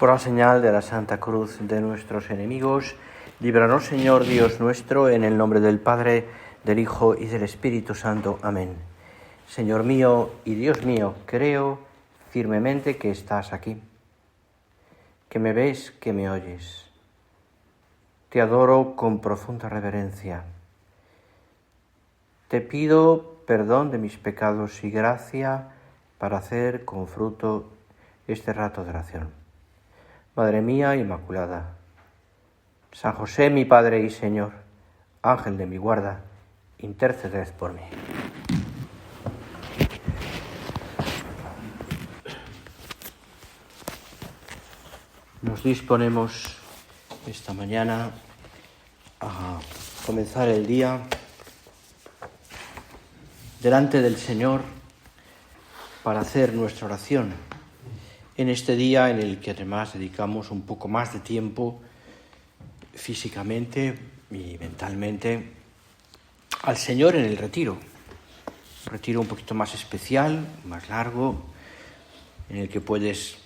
Por la señal de la Santa Cruz de nuestros enemigos, líbranos, Señor Dios nuestro, en el nombre del Padre, del Hijo y del Espíritu Santo. Amén. Señor mío y Dios mío, creo firmemente que estás aquí, que me ves, que me oyes. Te adoro con profunda reverencia. Te pido perdón de mis pecados y gracia para hacer con fruto este rato de oración. Madre mía Inmaculada, San José, mi Padre y Señor, Ángel de mi guarda, interceded por mí. Nos disponemos esta mañana a comenzar el día delante del Señor para hacer nuestra oración en este día en el que además dedicamos un poco más de tiempo físicamente y mentalmente al Señor en el retiro. Un retiro un poquito más especial, más largo, en el que puedes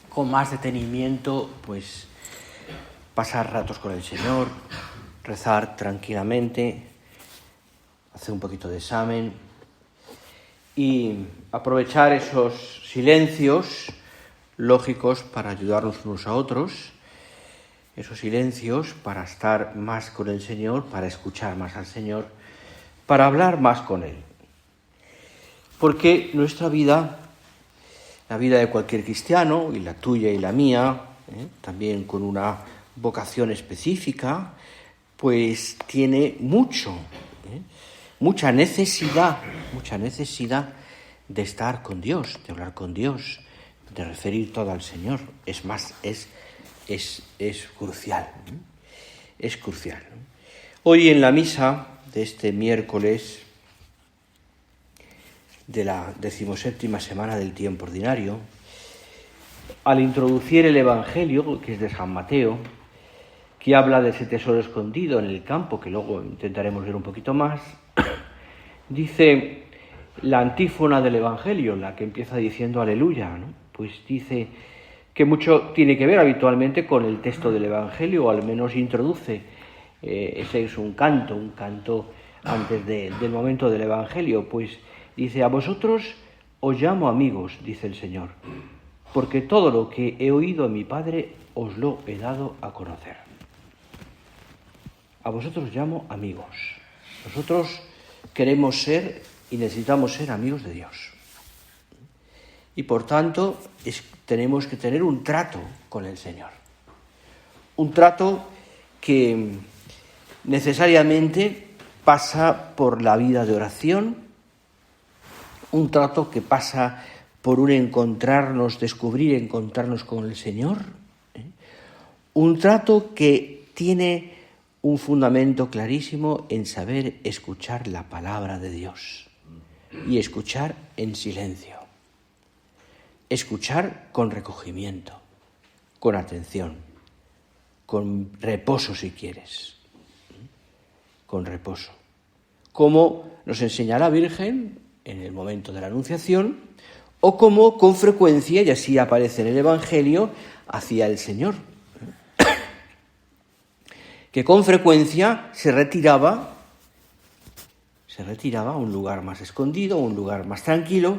con más detenimiento pues pasar ratos con el Señor, rezar tranquilamente, hacer un poquito de examen y aprovechar esos silencios lógicos para ayudarnos unos a otros, esos silencios para estar más con el Señor, para escuchar más al Señor, para hablar más con Él. Porque nuestra vida, la vida de cualquier cristiano, y la tuya y la mía, también con una vocación específica, pues tiene mucha necesidad de estar con Dios, de hablar con Dios, de referir todo al Señor. Es más, es crucial. Es crucial. Hoy en la misa de este miércoles de la 17ª semana del tiempo ordinario, al introducir el Evangelio, que es de San Mateo, que habla de ese tesoro escondido en el campo, que luego intentaremos ver un poquito más, dice la antífona del Evangelio, la que empieza diciendo aleluya, ¿no? Pues dice que mucho tiene que ver habitualmente con el texto del Evangelio, o al menos introduce, ese es un canto antes del momento del Evangelio, pues dice: a vosotros os llamo amigos, dice el Señor, porque todo lo que he oído a mi Padre os lo he dado a conocer. A vosotros os llamo amigos. Nosotros queremos ser y necesitamos ser amigos de Dios. Y por tanto tenemos que tener un trato con el Señor. Un trato que necesariamente pasa por la vida de oración, un trato que pasa por un descubrir encontrarnos con el Señor, un trato que tiene un fundamento clarísimo en saber escuchar la palabra de Dios y escuchar en silencio, escuchar con recogimiento, con atención, con reposo si quieres, con reposo, como nos enseña la Virgen en el momento de la Anunciación, o como con frecuencia, y así aparece en el Evangelio, hacía el Señor, que con frecuencia se retiraba a un lugar más escondido, a un lugar más tranquilo,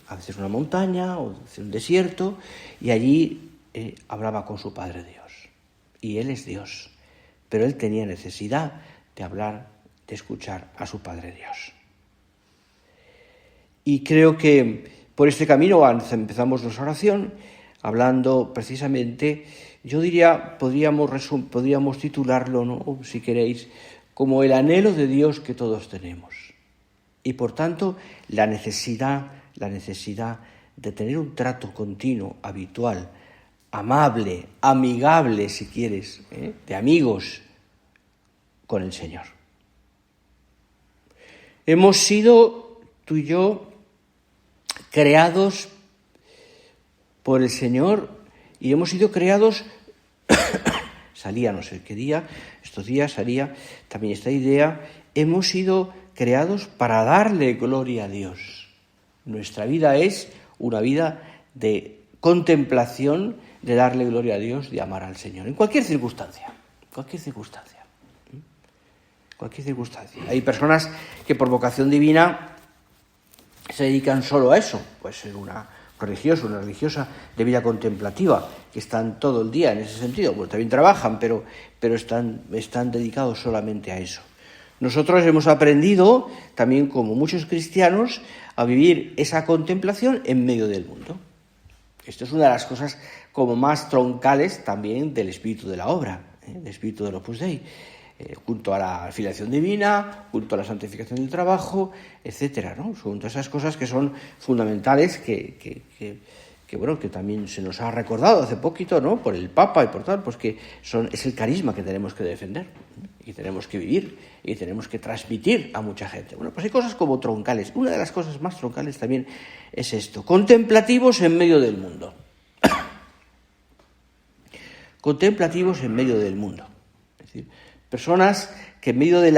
a veces una montaña o a veces un desierto, y allí hablaba con su Padre Dios. Y Él es Dios, pero Él tenía necesidad de hablar, de escuchar a su Padre Dios. Y creo que por este camino empezamos nuestra oración hablando precisamente, yo diría, podríamos titularlo, ¿no?, si queréis, como el anhelo de Dios que todos tenemos. Y por tanto, la necesidad de tener un trato continuo, habitual, amable, amigable, si quieres, de amigos con el Señor. Hemos sido, tú y yo, creados por el Señor y hemos sido creados, salía no sé qué día, estos días salía también esta idea, hemos sido creados para darle gloria a Dios. Nuestra vida es una vida de contemplación, de darle gloria a Dios, de amar al Señor, en cualquier circunstancia, cualquier circunstancia. Cualquier circunstancia. Hay personas que por vocación divina se dedican solo a eso, puede ser una religiosa de vida contemplativa, que están todo el día en ese sentido, pues también trabajan, pero están dedicados solamente a eso. Nosotros hemos aprendido, también como muchos cristianos, a vivir esa contemplación en medio del mundo. Esto es una de las cosas como más troncales también del espíritu de la obra, del espíritu del Opus Dei. Junto a la filiación divina, junto a la santificación del trabajo, etcétera, ¿no? Son todas esas cosas que son fundamentales que también se nos ha recordado hace poquito, ¿no? Por el Papa y por tal, pues que es el carisma que tenemos que defender, ¿no? Y tenemos que vivir y tenemos que transmitir a mucha gente. Bueno, pues hay cosas como troncales. Una de las cosas más troncales también es esto: contemplativos en medio del mundo. Contemplativos en medio del mundo. Es decir, personas que en medio del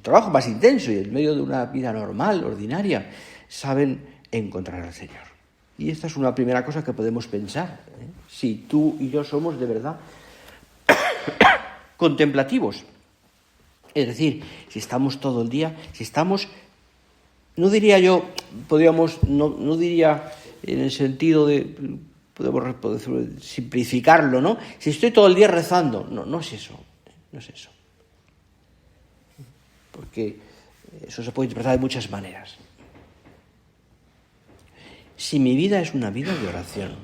trabajo más intenso y en medio de una vida normal, ordinaria, saben encontrar al Señor. Y esta es una primera cosa que podemos pensar, ¿eh? Si tú y yo somos de verdad contemplativos. Es decir, si estamos todo el día, si estamos, no diría yo, no diría en el sentido de... Podemos simplificarlo, ¿no? Si estoy todo el día rezando, no es eso, no es eso. Porque eso se puede interpretar de muchas maneras. Si mi vida es una vida de oración,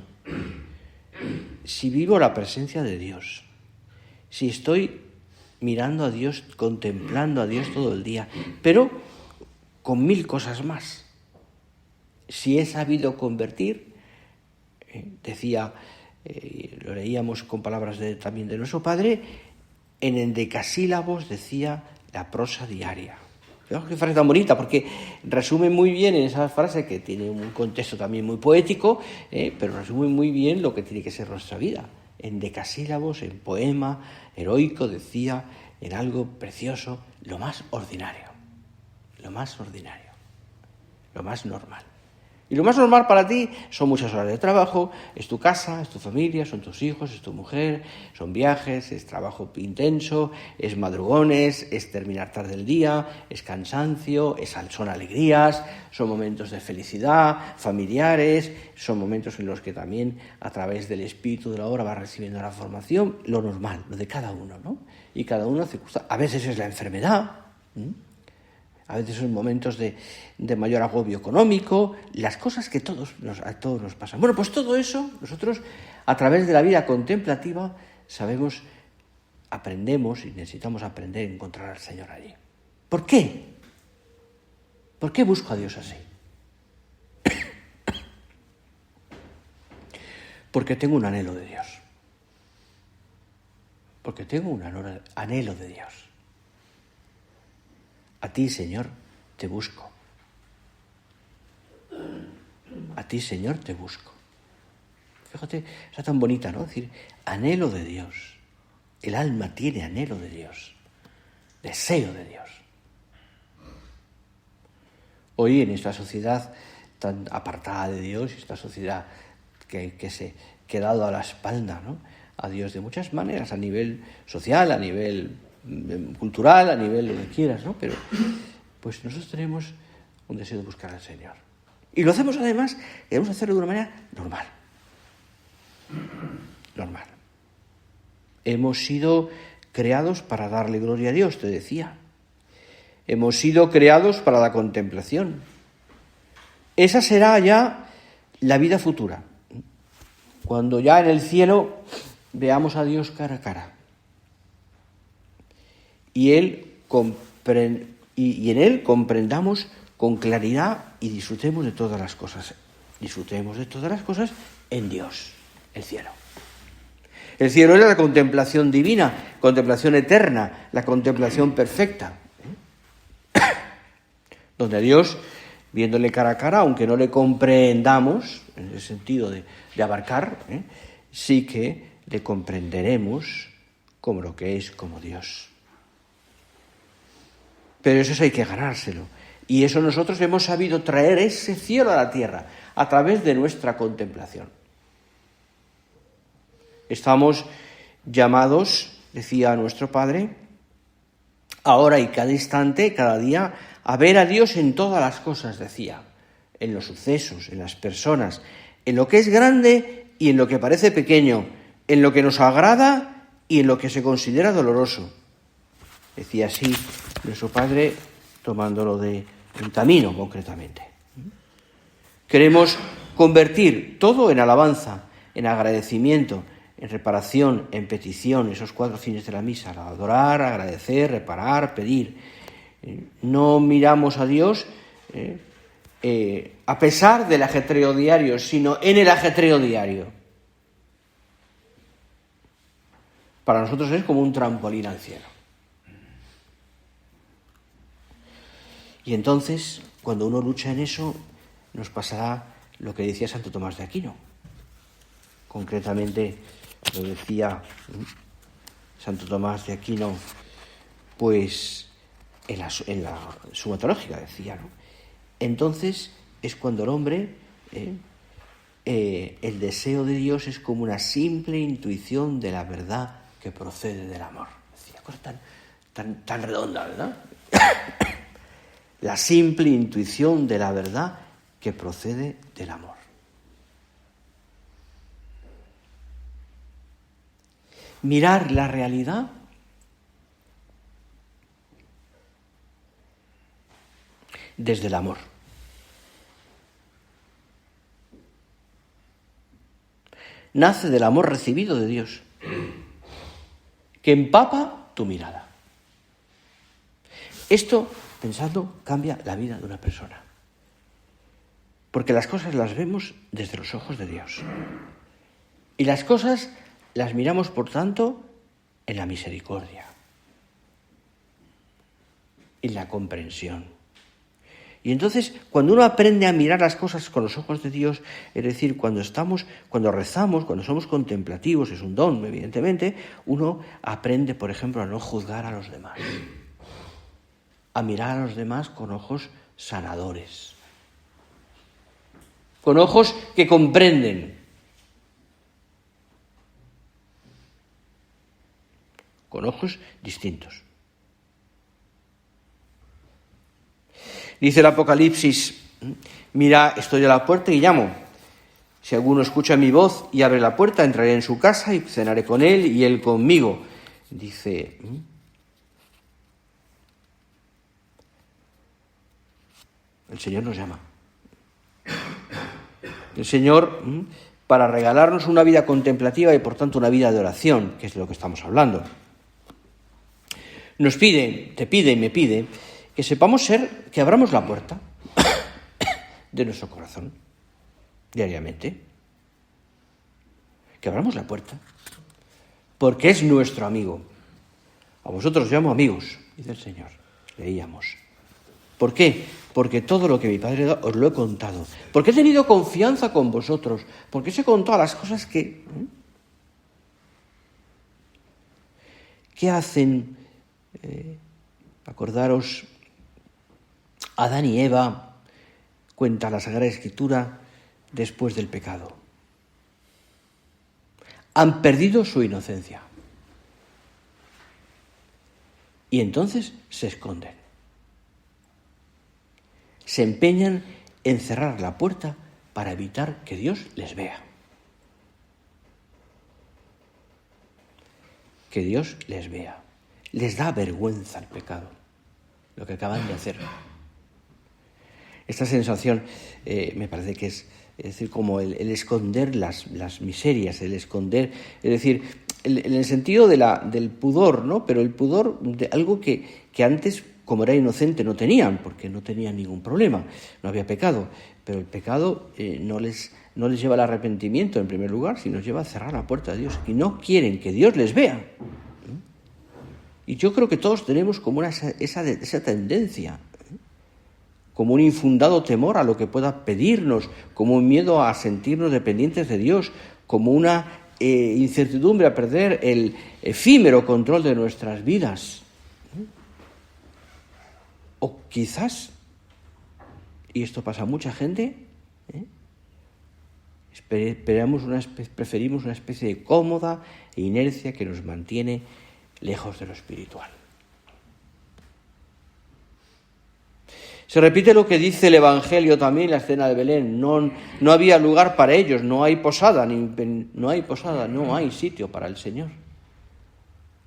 si vivo la presencia de Dios, si estoy mirando a Dios, contemplando a Dios todo el día, pero con 1000 cosas más, si he sabido convertir, decía, lo leíamos con palabras también de nuestro Padre, en endecasílabos decía la prosa diaria. Qué frase tan bonita, porque resume muy bien en esa frase, que tiene un contexto también muy poético, pero resume muy bien lo que tiene que ser nuestra vida. En decasílabos, en poema heroico, decía, en algo precioso, lo más ordinario, lo más normal. Y lo más normal para ti son muchas horas de trabajo, es tu casa, es tu familia, son tus hijos, es tu mujer, son viajes, es trabajo intenso, es madrugones, es terminar tarde el día, es cansancio, son alegrías, son momentos de felicidad, familiares, son momentos en los que también a través del espíritu de la obra vas recibiendo la formación, lo normal, lo de cada uno, ¿no? Y cada uno a veces es la enfermedad, a veces son momentos de mayor agobio económico, las cosas que a todos nos pasan. Bueno, pues todo eso nosotros a través de la vida contemplativa aprendemos y necesitamos aprender a encontrar al Señor allí. ¿Por qué? ¿Por qué busco a Dios así? Porque tengo un anhelo de Dios. Porque tengo un anhelo de Dios. A ti, Señor, te busco. A ti, Señor, te busco. Fíjate, está tan bonita, ¿no? Es decir, anhelo de Dios. El alma tiene anhelo de Dios. Deseo de Dios. Hoy en esta sociedad tan apartada de Dios, esta sociedad que ha dado a la espalda, ¿no?, a Dios de muchas maneras, a nivel social, a nivel cultural, a nivel lo que quieras, ¿no? Pero pues nosotros tenemos un deseo de buscar al Señor. Y lo hacemos además, debemos hacerlo de una manera normal. Normal. Hemos sido creados para darle gloria a Dios, te decía. Hemos sido creados para la contemplación. Esa será ya la vida futura. Cuando ya en el cielo veamos a Dios cara a cara. Y en Él comprendamos con claridad y disfrutemos de todas las cosas. Disfrutemos de todas las cosas en Dios, el cielo. El cielo es la contemplación divina, contemplación eterna, la contemplación perfecta. Donde a Dios, viéndole cara a cara, aunque no le comprendamos, en el sentido de abarcar, sí que le comprenderemos como lo que es, como Dios. Pero eso hay que ganárselo. Y eso nosotros hemos sabido traer ese cielo a la tierra. a través de nuestra contemplación. Estamos llamados, decía nuestro Padre, ahora y cada instante, cada día, a ver a Dios en todas las cosas, decía, en los sucesos, en las personas, en lo que es grande y en lo que parece pequeño, en lo que nos agrada y en lo que se considera doloroso. Decía así nuestro Padre, tomándolo de un camino concretamente. Queremos convertir todo en alabanza, en agradecimiento, en reparación, en petición, esos 4 fines de la misa: adorar, agradecer, reparar, pedir. No miramos a Dios a pesar del ajetreo diario, sino en el ajetreo diario. Para nosotros es como un trampolín al cielo. Y entonces, cuando uno lucha en eso, nos pasará lo que decía Santo Tomás de Aquino. Concretamente, lo decía Santo Tomás de Aquino, pues en la Suma Teológica decía, ¿no? Entonces es cuando el hombre, el deseo de Dios es como una simple intuición de la verdad que procede del amor. Decía, cosa tan redonda, ¿verdad? La simple intuición de la verdad que procede del amor. Mirar la realidad desde el amor. Nace del amor recibido de Dios, que empapa tu mirada. Esto, pensando, cambia la vida de una persona. Porque las cosas las vemos desde los ojos de Dios. Y las cosas las miramos, por tanto, en la misericordia, en la comprensión. Y entonces, cuando uno aprende a mirar las cosas con los ojos de Dios, es decir, cuando rezamos, cuando somos contemplativos, es un don, evidentemente, uno aprende, por ejemplo, a no juzgar a los demás, a mirar a los demás con ojos sanadores, con ojos que comprenden, con ojos distintos. Dice el Apocalipsis, mira, estoy a la puerta y llamo. Si alguno escucha mi voz y abre la puerta, entraré en su casa y cenaré con él y él conmigo. Dice, el Señor nos llama. El Señor, para regalarnos una vida contemplativa y por tanto una vida de oración, que es de lo que estamos hablando, nos pide, te pide y me pide, que sepamos que abramos la puerta de nuestro corazón diariamente. Que abramos la puerta, porque es nuestro amigo. A vosotros os llamo amigos, dice el Señor. Leíamos. ¿Por qué? Porque todo lo que mi Padre da os lo he contado. Porque he tenido confianza con vosotros. Porque os he contado las cosas que... ¿Qué hacen? Acordaros, Adán y Eva, cuenta la Sagrada Escritura, después del pecado. Han perdido su inocencia. Y entonces se esconden. Se empeñan en cerrar la puerta para evitar que Dios les vea. Que Dios les vea. Les da vergüenza el pecado, lo que acaban de hacer. Esta sensación me parece que es decir, como el esconder las miserias, el esconder, es decir, en el sentido del pudor, ¿no? Pero el pudor de algo que antes, como era inocente, no tenían, porque no tenían ningún problema, no había pecado. Pero el pecado no les lleva al arrepentimiento en primer lugar, sino lleva a cerrar la puerta a Dios. Y no quieren que Dios les vea. Y yo creo que todos tenemos como esa tendencia, como un infundado temor a lo que pueda pedirnos, como un miedo a sentirnos dependientes de Dios, como una incertidumbre a perder el efímero control de nuestras vidas. O quizás, y esto pasa a mucha gente, Preferimos una especie de cómoda inercia que nos mantiene lejos de lo espiritual. Se repite lo que dice el Evangelio también, la escena de Belén. No había lugar para ellos, no hay posada, no hay sitio para el Señor.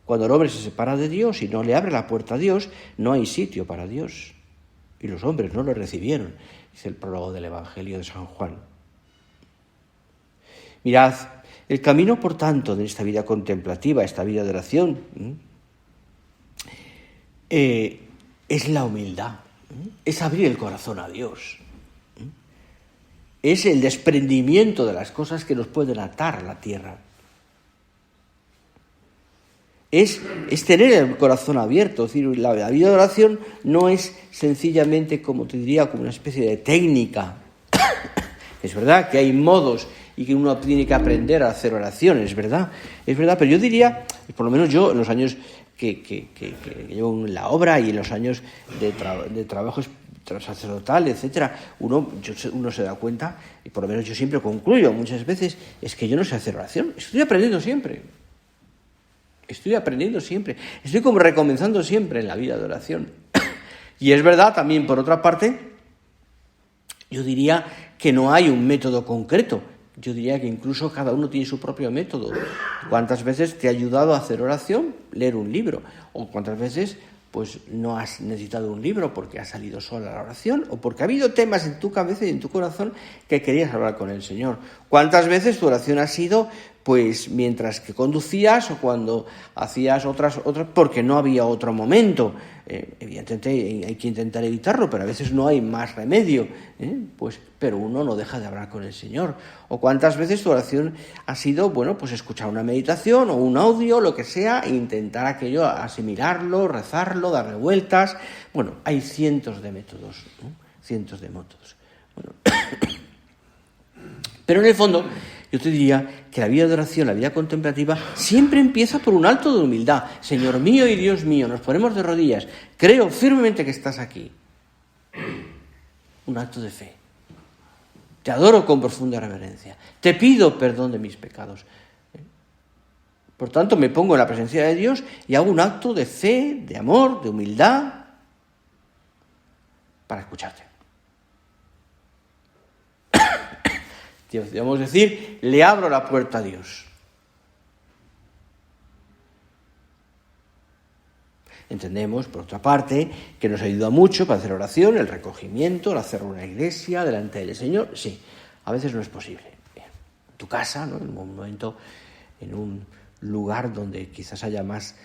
Cuando el hombre se separa de Dios y no le abre la puerta a Dios, no hay sitio para Dios. Y los hombres no lo recibieron, dice el prólogo del Evangelio de San Juan. Mirad, el camino, por tanto, de esta vida contemplativa, esta vida de oración, es la humildad, es abrir el corazón a Dios, es el desprendimiento de las cosas que nos pueden atar a la tierra. Es tener el corazón abierto. Es decir, la vida de oración no es sencillamente, como te diría, como una especie de técnica. Es verdad que hay modos y que uno tiene que aprender a hacer oraciones, es verdad, pero yo diría, por lo menos yo, en los años que llevo en la obra y en los años de trabajo sacerdotal, etcétera, uno se da cuenta, y por lo menos yo siempre concluyo muchas veces, es que yo no sé hacer oración, estoy aprendiendo siempre, estoy como recomenzando siempre en la vida de oración. Y es verdad también, por otra parte, yo diría que no hay un método concreto. Yo diría que incluso cada uno tiene su propio método. ¿Cuántas veces te ha ayudado a hacer oración? Leer un libro. ¿O cuántas veces pues no has necesitado un libro porque ha salido sola la oración? ¿O porque ha habido temas en tu cabeza y en tu corazón que querías hablar con el Señor? ¿Cuántas veces tu oración ha sido pues mientras que conducías o cuando hacías otras porque no había otro momento? Evidentemente hay que intentar evitarlo, pero a veces no hay más remedio, pero uno no deja de hablar con el Señor. O cuántas veces tu oración ha sido, pues escuchar una meditación o un audio, lo que sea, e intentar aquello, asimilarlo, rezarlo, darle vueltas. Hay cientos de métodos, Pero en el fondo, yo te diría que la vida de oración, la vida contemplativa, siempre empieza por un acto de humildad. Señor mío y Dios mío, nos ponemos de rodillas. Creo firmemente que estás aquí. Un acto de fe. Te adoro con profunda reverencia. Te pido perdón de mis pecados. Por tanto, me pongo en la presencia de Dios y hago un acto de fe, de amor, de humildad, para escucharte. Debemos decir, le abro la puerta a Dios. Entendemos, por otra parte, que nos ayuda mucho para hacer oración, el recogimiento, el hacer una iglesia delante del Señor. Sí, a veces no es posible. En tu casa, ¿no? En un momento, en un lugar donde quizás haya más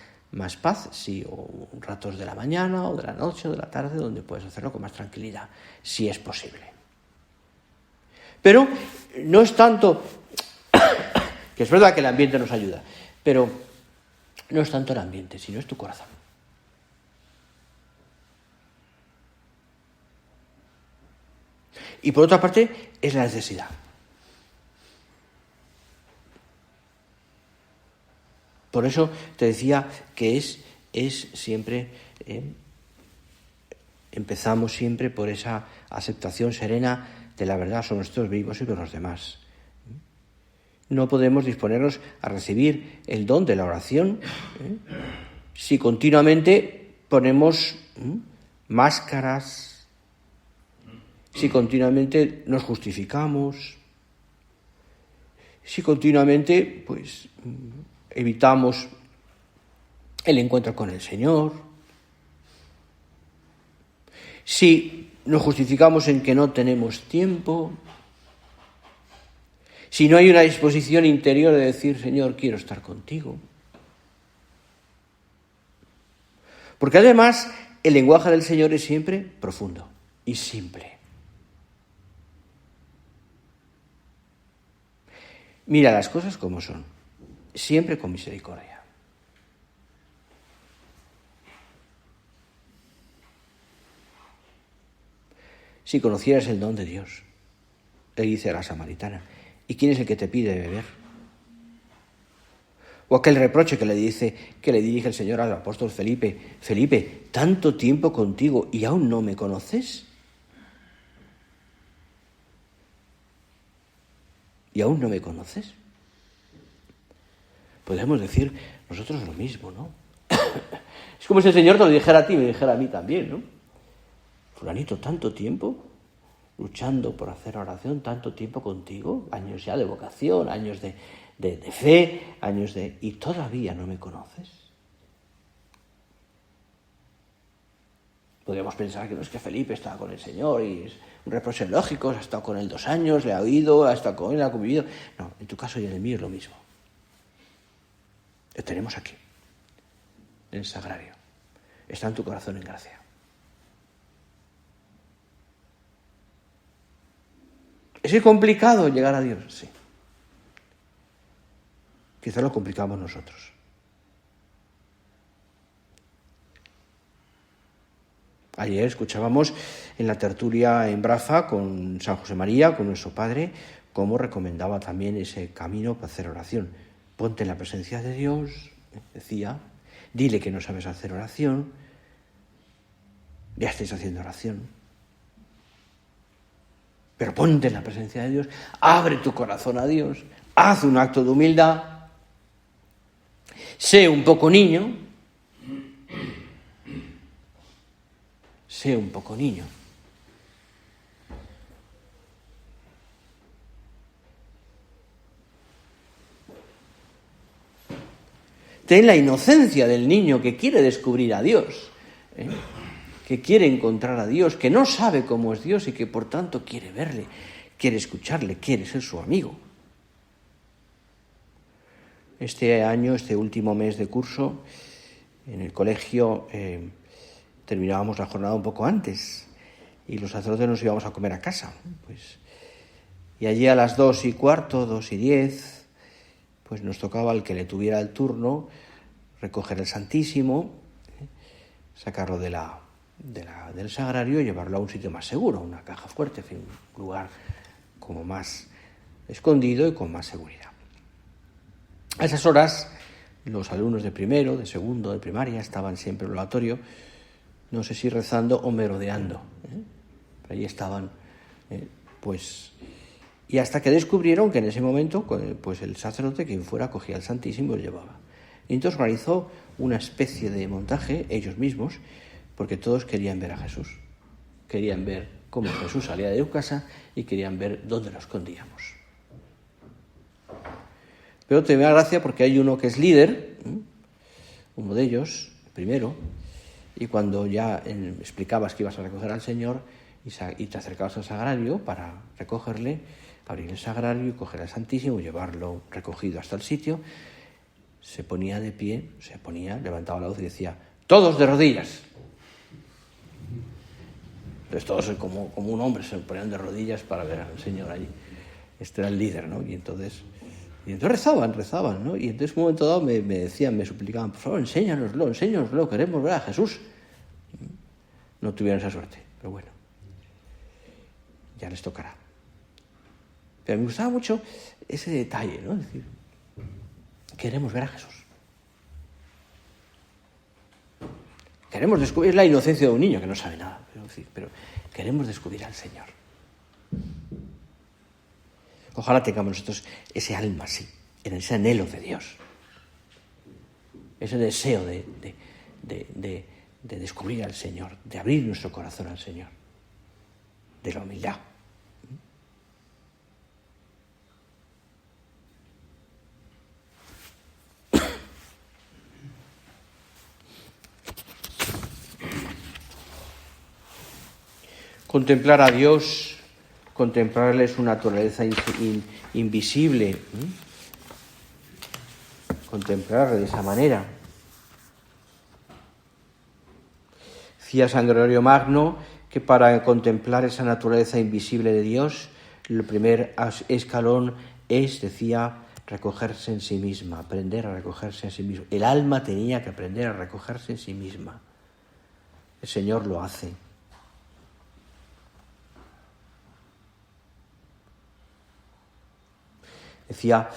paz, sí, o ratos de la mañana, o de la noche, o de la tarde, donde puedes hacerlo con más tranquilidad, si es posible. Pero no es tanto, que es verdad que el ambiente nos ayuda, pero no es tanto el ambiente, sino es tu corazón. Y por otra parte, es la necesidad. Por eso te decía que es siempre, empezamos siempre por esa aceptación serena de la verdad, son nosotros vivos y los demás. No podemos disponernos a recibir el don de la oración si continuamente ponemos máscaras, si continuamente nos justificamos, si continuamente evitamos el encuentro con el Señor, si nos justificamos en que no tenemos tiempo, si no hay una disposición interior de decir, Señor, quiero estar contigo. Porque además el lenguaje del Señor es siempre profundo y simple. Mira las cosas como son, siempre con misericordia. Si conocieras el don de Dios, le dice a la samaritana, ¿y quién es el que te pide beber? O aquel reproche que le dirige el Señor al apóstol Felipe, Felipe, tanto tiempo contigo y aún no me conoces. ¿Y aún no me conoces? Podemos decir nosotros lo mismo, ¿no? Es como si el Señor te lo dijera a ti y me dijera a mí también, ¿no? Fulanito, tanto tiempo luchando por hacer oración, tanto tiempo contigo, años ya de vocación, años de fe, años de... ¿y todavía no me conoces? Podríamos pensar que no es que Felipe estaba con el Señor y es un reproche lógico, ha estado con él 2 años, le ha oído, ha estado con él, ha convivido. No, en tu caso y en el mío es lo mismo. Lo tenemos aquí, en el sagrario. Está en tu corazón en gracia. ¿Es complicado llegar a Dios? Sí. Quizá lo complicamos nosotros. Ayer escuchábamos en la tertulia en Braza con San José María, con nuestro Padre, cómo recomendaba también ese camino para hacer oración. Ponte en la presencia de Dios, decía, dile que no sabes hacer oración, ya estáis haciendo oración. Pero ponte en la presencia de Dios, abre tu corazón a Dios, haz un acto de humildad, sé un poco niño, sé un poco niño. Ten la inocencia del niño que quiere descubrir a Dios, que quiere encontrar a Dios, que no sabe cómo es Dios y que por tanto quiere verle, quiere escucharle, quiere ser su amigo. Este año, este último mes de curso, en el colegio terminábamos la jornada un poco antes y los sacerdotes nos íbamos a comer a casa. Y allí a las 2:15, 2:10, pues nos tocaba al que le tuviera el turno recoger el Santísimo, sacarlo del sagrario y llevarlo a un sitio más seguro, una caja fuerte, en fin, un lugar como más escondido y con más seguridad. A esas horas los alumnos de primero, de segundo, de primaria estaban siempre en el oratorio, no sé si rezando o merodeando. Pero ahí estaban, y hasta que descubrieron que en ese momento, pues el sacerdote, quien fuera, cogía el Santísimo y lo llevaba. Y entonces organizó una especie de montaje, ellos mismos, porque todos querían ver a Jesús. Querían ver cómo Jesús salía de su casa y querían ver dónde lo escondíamos. Pero te da gracia porque hay uno que es líder, uno de ellos, primero, y cuando ya explicabas que ibas a recoger al Señor y te acercabas al sagrario para recogerle, abrir el sagrario y coger al Santísimo, llevarlo recogido hasta el sitio, se ponía de pie, levantaba la voz y decía: ¡todos de rodillas! Entonces todos como un hombre se ponían de rodillas para ver al Señor allí. Este era el líder, ¿no? Y entonces rezaban, ¿no? Y entonces en un momento dado me decían, me suplicaban: por favor, enséñanoslo, queremos ver a Jesús. No tuvieron esa suerte, pero bueno, ya les tocará. Pero me gustaba mucho ese detalle, ¿no? Es decir, queremos ver a Jesús. Queremos descubrir la inocencia de un niño que no sabe nada, pero queremos descubrir al Señor. Ojalá tengamos nosotros ese alma así, en ese anhelo de Dios, ese deseo de descubrir al Señor, de abrir nuestro corazón al Señor, de la humildad. Contemplar a Dios, contemplarle su naturaleza invisible, contemplarle de esa manera. Decía San Gregorio Magno que para contemplar esa naturaleza invisible de Dios, el primer escalón es, decía, recogerse en sí misma, aprender a recogerse en sí mismo. El alma tenía que aprender a recogerse en sí misma. El Señor lo hace. Decía,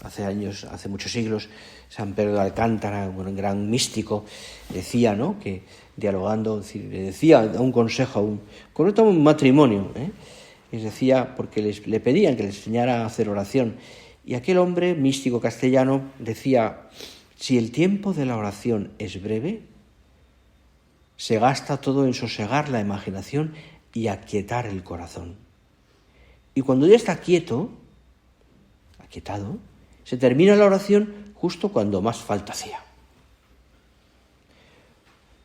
hace muchos siglos, San Pedro de Alcántara, un gran místico, decía, ¿no?, que dialogando, le decía un consejo, con un matrimonio, les decía, porque le pedían que les enseñara a hacer oración. Y aquel hombre místico castellano decía, si el tiempo de la oración es breve, se gasta todo en sosegar la imaginación y aquietar el corazón. Y cuando ya está aquietado, se termina la oración justo cuando más falta hacía.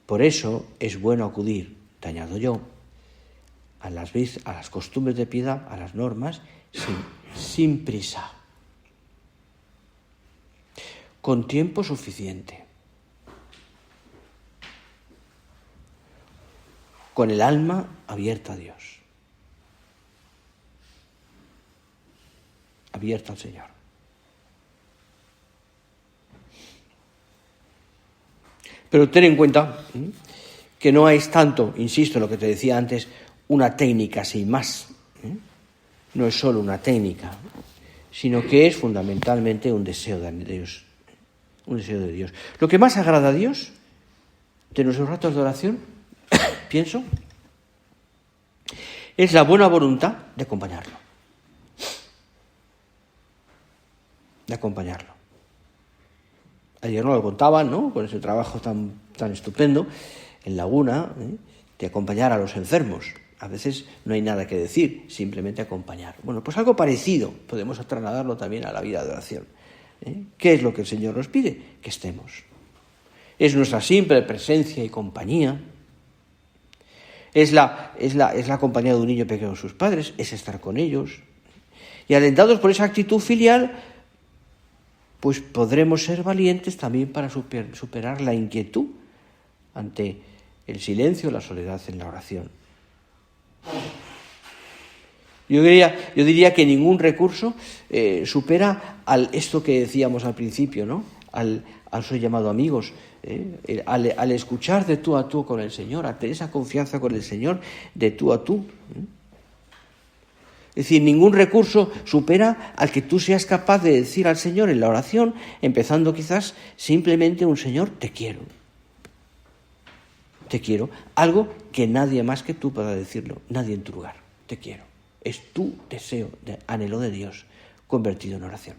Por eso es bueno acudir, te añado yo, a las costumbres de piedad, a las normas, sin prisa, con tiempo suficiente, con el alma abierta a Dios, abierta al Señor. Pero ten en cuenta que no es tanto, insisto en lo que te decía antes, una técnica sin más. No es solo una técnica, sino que es fundamentalmente un deseo de Dios. Un deseo de Dios. Lo que más agrada a Dios de nuestros ratos de oración, pienso, es la buena voluntad de acompañarlo. Ayer nos lo contaban, ¿no? Con ese trabajo tan estupendo en Laguna, de acompañar a los enfermos. A veces no hay nada que decir, simplemente acompañar. Bueno, pues algo parecido podemos trasladarlo también a la vida de oración. ¿Qué es lo que el Señor nos pide? Que estemos. Es nuestra simple presencia y compañía. Es la compañía de un niño pequeño con sus padres, es estar con ellos. Y alentados por esa actitud filial, pues podremos ser valientes también para superar la inquietud ante el silencio, la soledad en la oración. Yo diría que ningún recurso supera esto que decíamos al principio, ¿no? Al soy llamado amigos, al escuchar de tú a tú con el Señor, a tener esa confianza con el Señor de tú a tú. Es decir, ningún recurso supera al que tú seas capaz de decir al Señor en la oración, empezando quizás simplemente un Señor, te quiero. Te quiero. Algo que nadie más que tú pueda decirlo, nadie en tu lugar. Te quiero. Es tu deseo, anhelo de Dios, convertido en oración.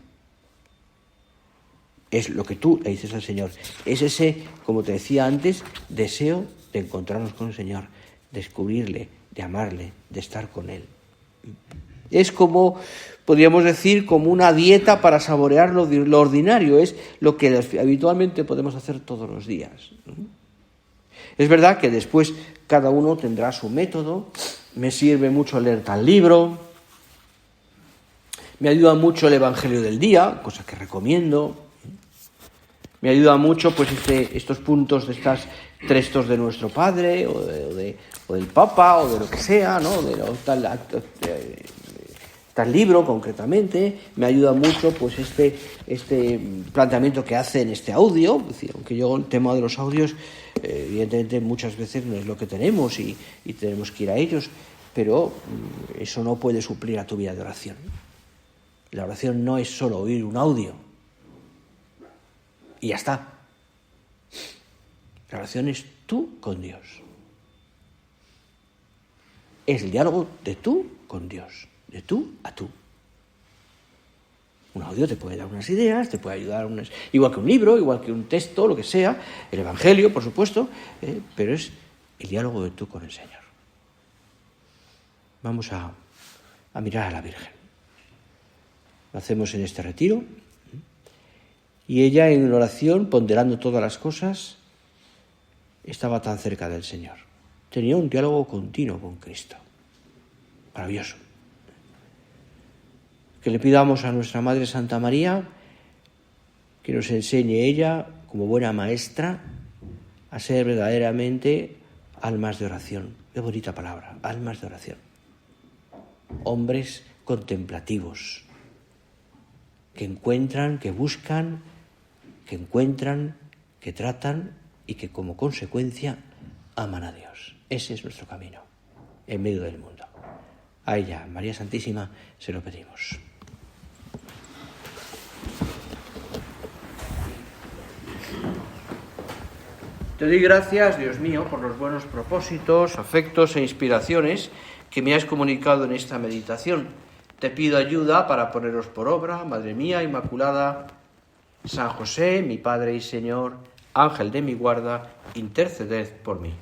Es lo que tú le dices al Señor. Es ese, como te decía antes, deseo de encontrarnos con el Señor, descubrirle, de amarle, de estar con Él. Es como, podríamos decir, como una dieta para saborear lo ordinario. Es lo que habitualmente podemos hacer todos los días. Es verdad que después cada uno tendrá su método. Me sirve mucho leer tal libro. Me ayuda mucho el Evangelio del día, cosa que recomiendo. Me ayuda mucho pues estos puntos de estas textos de nuestro Padre o del Papa o de lo que sea, ¿no? Tal libro concretamente. Me ayuda mucho pues este planteamiento que hace en este audio. Es decir, aunque yo el tema de los audios evidentemente muchas veces no es lo que tenemos y tenemos que ir a ellos, pero eso no puede suplir a tu vida de oración. La oración no es solo oír un audio y ya está. La oración es tú con Dios. Es el diálogo de tú con Dios, de tú a tú. Un audio te puede dar unas ideas, te puede ayudar igual que un libro, igual que un texto, lo que sea, el Evangelio, por supuesto, pero es el diálogo de tú con el Señor. Vamos a mirar a la Virgen. Lo hacemos en este retiro. Y ella, en oración, ponderando todas las cosas, estaba tan cerca del Señor. Tenía un diálogo continuo con Cristo. Maravilloso. Que le pidamos a nuestra Madre Santa María que nos enseñe ella, como buena maestra, a ser verdaderamente almas de oración. Qué bonita palabra, almas de oración. Hombres contemplativos, que encuentran, que buscan, que encuentran, que tratan y que como consecuencia aman a Dios. Ese es nuestro camino en medio del mundo. A ella, María Santísima, se lo pedimos. Te doy gracias, Dios mío, por los buenos propósitos, afectos e inspiraciones que me has comunicado en esta meditación. Te pido ayuda para ponerlos por obra, Madre mía Inmaculada. San José, mi Padre y Señor, Ángel de mi guarda, interceded por mí.